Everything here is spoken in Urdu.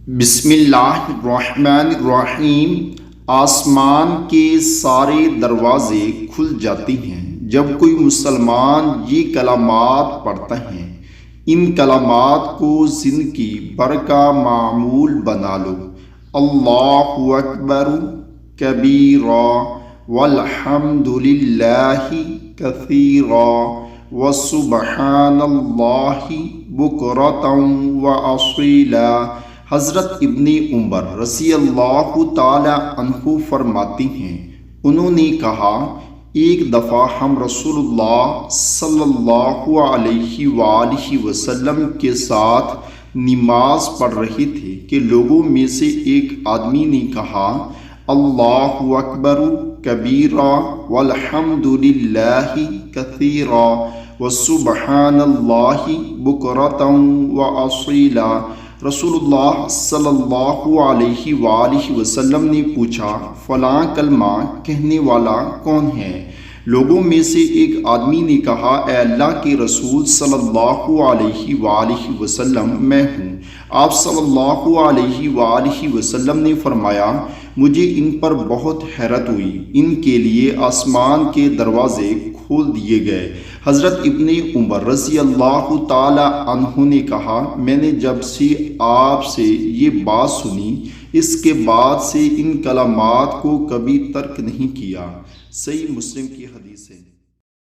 بسم اللہ الرحمن الرحیم۔ آسمان کے سارے دروازے کھل جاتے ہیں جب کوئی مسلمان یہ کلمات پڑھتا ہے۔ ان کلمات کو زندگی بھر کا معمول بنا لو۔ اللہ اکبر کبیرا والحمد للہ کثیرا وسبحان اللہ بکرۃ واصیلا۔ حضرت ابن عمر رضی اللہ تعالی عنہ فرماتے ہیں، انہوں نے کہا ایک دفعہ ہم رسول اللہ صلی اللہ علیہ وآلہ وسلم کے ساتھ نماز پڑھ رہے تھے کہ لوگوں میں سے ایک آدمی نے کہا اللہ اکبر کبیرا والحمد للہ کثیرا وسبحان اللہ بکرۃ واصیلا۔ رسول اللہ صلی اللہ علیہ وآلہ وسلم نے پوچھا فلاں کلمہ کہنے والا کون ہے؟ لوگوں میں سے ایک آدمی نے کہا اے اللہ کے رسول صلی اللہ علیہ وآلہ وسلم میں ہوں۔ آپ صلی اللہ علیہ وآلہ وسلم نے فرمایا مجھے ان پر بہت حیرت ہوئی، ان کے لیے آسمان کے دروازے کھول دیے گئے۔ حضرت ابن عمر رضی اللہ تعالی عنہ نے کہا میں نے جب سے آپ سے یہ بات سنی اس کے بعد سے ان کلمات کو کبھی ترک نہیں کیا۔ صحیح مسلم کی حدیث ہے۔